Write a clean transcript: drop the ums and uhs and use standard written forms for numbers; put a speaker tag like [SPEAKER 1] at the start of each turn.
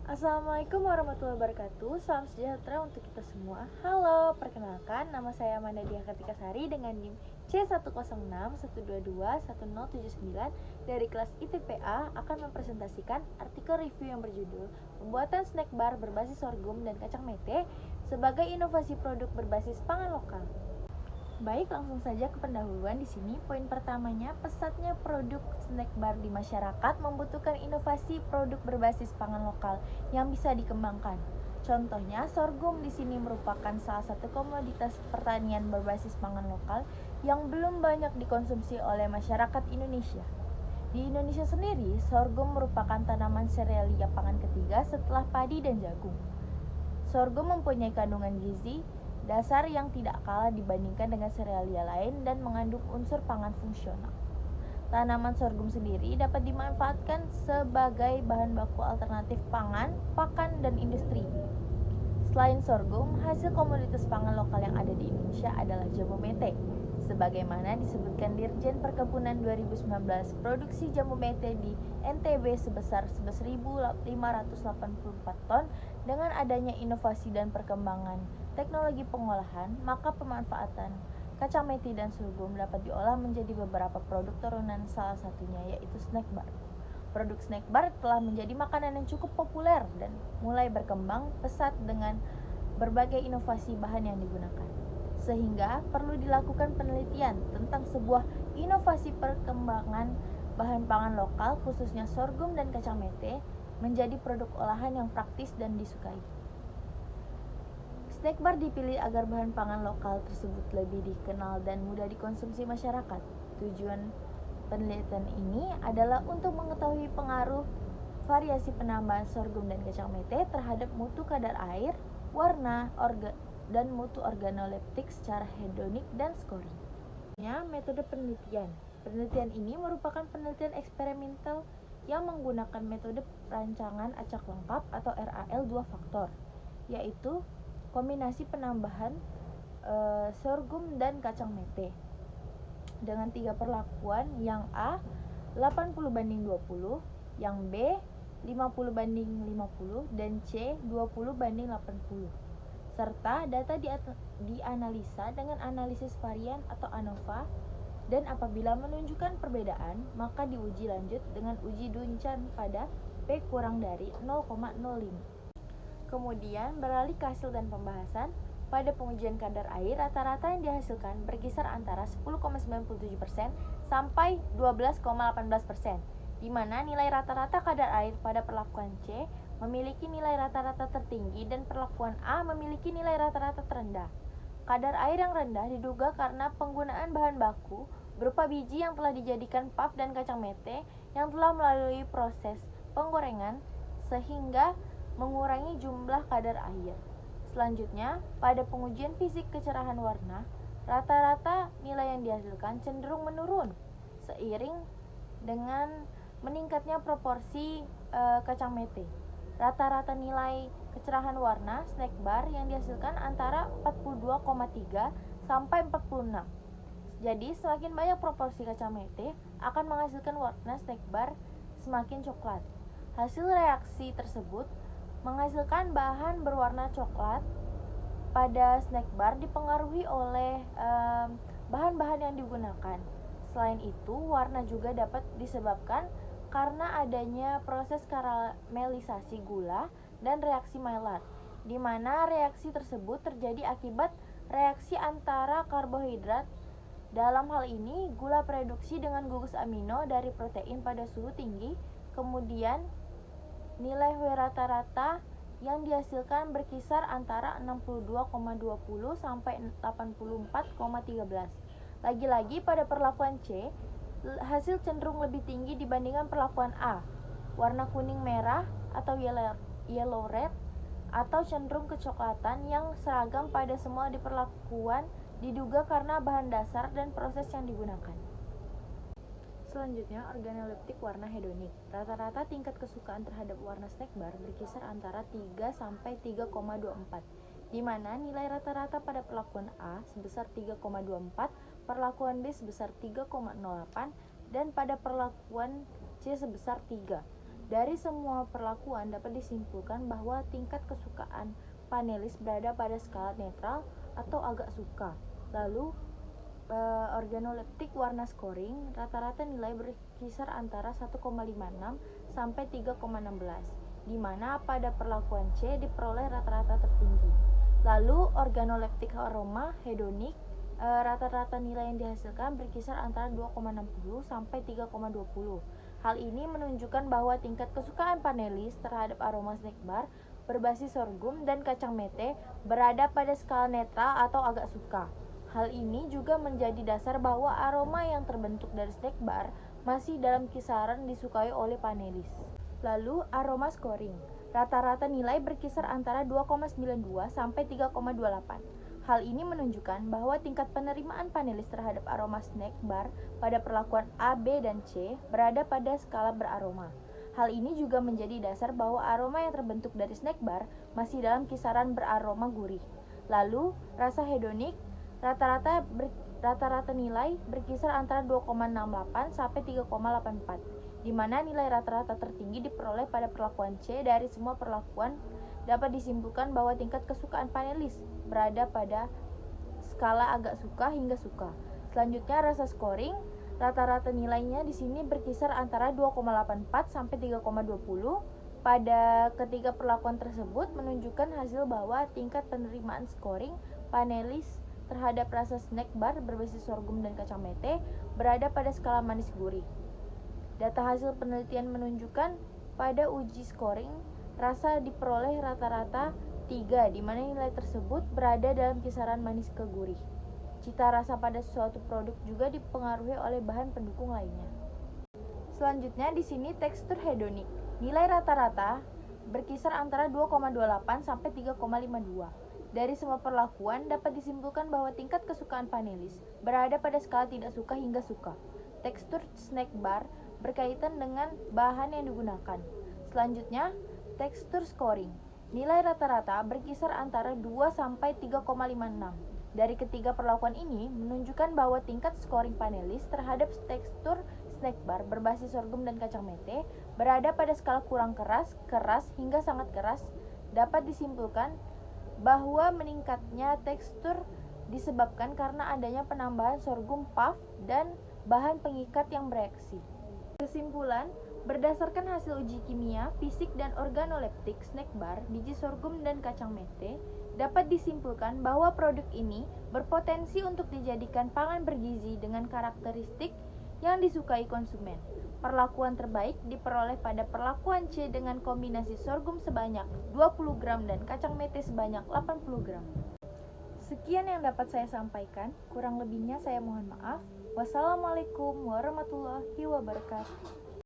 [SPEAKER 1] Assalamualaikum warahmatullahi wabarakatuh. Salam sejahtera untuk kita semua. Halo, perkenalkan nama saya Amanda Diah Kartika Sari dengan NIM C10612211079 dari kelas ITPA akan mempresentasikan artikel review yang berjudul Pembuatan snack bar berbasis sorghum dan kacang mete sebagai inovasi produk berbasis pangan lokal. Baik, langsung saja ke pendahuluan di sini. Poin pertamanya, pesatnya produk snack bar di masyarakat membutuhkan inovasi produk berbasis pangan lokal yang bisa dikembangkan. Contohnya, sorghum di sini merupakan salah satu komoditas pertanian berbasis pangan lokal yang belum banyak dikonsumsi oleh masyarakat Indonesia. Di Indonesia sendiri, sorghum merupakan tanaman serealia pangan ketiga setelah padi dan jagung. Sorghum mempunyai kandungan gizi dasar yang tidak kalah dibandingkan dengan serealia lain dan mengandung unsur pangan fungsional. Tanaman sorghum sendiri dapat dimanfaatkan sebagai bahan baku alternatif pangan, pakan, dan industri. Selain sorghum, hasil komoditas pangan lokal yang ada di Indonesia adalah jamu mete. Sebagaimana disebutkan Dirjen Perkebunan 2019, produksi jamu mete di NTB sebesar 11.584 ton. Dengan adanya inovasi dan perkembangan teknologi pengolahan, maka pemanfaatan kacang mete dan sorghum dapat diolah menjadi beberapa produk turunan, salah satunya yaitu snack bar. Produk snack bar telah menjadi makanan yang cukup populer dan mulai berkembang pesat dengan berbagai inovasi bahan yang digunakan. Sehingga perlu dilakukan penelitian tentang sebuah inovasi perkembangan bahan pangan lokal, khususnya sorghum dan kacang mete, menjadi produk olahan yang praktis dan disukai. Snack bar dipilih agar bahan pangan lokal tersebut lebih dikenal dan mudah dikonsumsi masyarakat. Tujuan penelitian ini adalah untuk mengetahui pengaruh variasi penambahan sorghum dan kacang mete terhadap mutu kadar air, warna, dan mutu organoleptik secara hedonik dan scoring. Metode penelitian. Penelitian ini merupakan penelitian eksperimental yang menggunakan metode perancangan acak lengkap atau RAL 2 faktor, yaitu kombinasi penambahan sorghum dan kacang mete dengan 3 perlakuan, yang A 80:20, yang B 50:50, dan C 20:80, serta data dianalisa dengan analisis varian atau ANOVA, dan apabila menunjukkan perbedaan maka diuji lanjut dengan uji Duncan pada P kurang dari 0,05. Kemudian beralih ke hasil dan pembahasan. Pada pengujian kadar air, rata-rata yang dihasilkan berkisar antara 10,97% sampai 12,18%, di mana nilai rata-rata kadar air pada perlakuan C memiliki nilai rata-rata tertinggi dan perlakuan A memiliki nilai rata-rata terendah. Kadar air yang rendah diduga karena penggunaan bahan baku berupa biji yang telah dijadikan puff dan kacang mete yang telah melalui proses penggorengan sehingga mengurangi jumlah kadar air. Selanjutnya, pada pengujian fisik kecerahan warna, rata-rata nilai yang dihasilkan cenderung menurun seiring dengan meningkatnya proporsi kacang mete. Rata-rata nilai kecerahan warna snack bar yang dihasilkan antara 42,3 sampai 46. Jadi, semakin banyak proporsi kacang mete akan menghasilkan warna snack bar semakin coklat. Hasil reaksi tersebut menghasilkan bahan berwarna coklat pada snack bar dipengaruhi oleh bahan-bahan yang digunakan. Selain itu, warna juga dapat disebabkan karena adanya proses karamelisasi gula dan reaksi Maillard, di mana reaksi tersebut terjadi akibat reaksi antara karbohidrat. Dalam hal ini, gula produksi dengan gugus amino dari protein pada suhu tinggi, kemudian nilai W rata-rata yang dihasilkan berkisar antara 62,20 sampai 84,13. Lagi-lagi pada perlakuan C, hasil cenderung lebih tinggi dibandingkan perlakuan A. Warna kuning merah atau yellow red atau cenderung kecoklatan yang seragam pada semua di perlakuan diduga karena bahan dasar dan proses yang digunakan. Selanjutnya, organoleptik warna hedonik. Rata-rata tingkat kesukaan terhadap warna snack bar berkisar antara 3 sampai 3,24, di mana nilai rata-rata pada perlakuan A sebesar 3,24, perlakuan B sebesar 3,08, dan pada perlakuan C sebesar 3. Dari semua perlakuan dapat disimpulkan bahwa tingkat kesukaan panelis berada pada skala netral atau agak suka. Lalu organoleptik warna scoring rata-rata nilai berkisar antara 1,56 sampai 3,16, di mana pada perlakuan C diperoleh rata-rata tertinggi. Lalu organoleptik aroma hedonik rata-rata nilai yang dihasilkan berkisar antara 2,60 sampai 3,20. Hal ini menunjukkan bahwa tingkat kesukaan panelis terhadap aroma snack bar berbasis sorghum dan kacang mete berada pada skala netral atau agak suka. Hal ini juga menjadi dasar bahwa aroma yang terbentuk dari snack bar masih dalam kisaran disukai oleh panelis. Lalu aroma scoring, rata-rata nilai berkisar antara 2,92 sampai 3,28. Hal ini menunjukkan bahwa tingkat penerimaan panelis terhadap aroma snack bar pada perlakuan A, B, dan C berada pada skala beraroma. Hal ini juga menjadi dasar bahwa aroma yang terbentuk dari snack bar masih dalam kisaran beraroma gurih. Lalu, rasa hedonik rata-rata nilai berkisar antara 2,68 sampai 3,84, di mana nilai rata-rata tertinggi diperoleh pada perlakuan C. Dari semua perlakuan dapat disimpulkan bahwa tingkat kesukaan panelis berada pada skala agak suka hingga suka. Selanjutnya rasa scoring, rata-rata nilainya di sini berkisar antara 2,84 sampai 3,20. Pada ketiga perlakuan tersebut menunjukkan hasil bahwa tingkat penerimaan scoring panelis terhadap rasa snack bar berbasis sorghum dan kacang mete berada pada skala manis gurih. Data hasil penelitian menunjukkan pada uji scoring rasa diperoleh rata-rata 3, di mana nilai tersebut berada dalam kisaran manis ke gurih. Cita rasa pada suatu produk juga dipengaruhi oleh bahan pendukung lainnya. Selanjutnya di sini tekstur hedonik. Nilai rata-rata berkisar antara 2,28 sampai 3,52. Dari semua perlakuan dapat disimpulkan bahwa tingkat kesukaan panelis berada pada skala tidak suka hingga suka. Tekstur snack bar berkaitan dengan bahan yang digunakan. Selanjutnya, tekstur scoring. Nilai rata-rata berkisar antara 2 sampai 3,56. Dari ketiga perlakuan ini menunjukkan bahwa tingkat scoring panelis terhadap tekstur snack bar berbasis sorghum dan kacang mete berada pada skala kurang keras, keras, hingga sangat keras. Dapat disimpulkan bahwa meningkatnya tekstur disebabkan karena adanya penambahan sorghum puff dan bahan pengikat yang bereaksi. Kesimpulan, berdasarkan hasil uji kimia, fisik, dan organoleptik snack bar, biji sorghum dan kacang mete, dapat disimpulkan bahwa produk ini berpotensi untuk dijadikan pangan bergizi dengan karakteristik yang disukai konsumen. Perlakuan terbaik diperoleh pada perlakuan C dengan kombinasi sorghum sebanyak 20 gram dan kacang mete sebanyak 80 gram. Sekian yang dapat saya sampaikan, kurang lebihnya saya mohon maaf. Wassalamualaikum warahmatullahi wabarakatuh.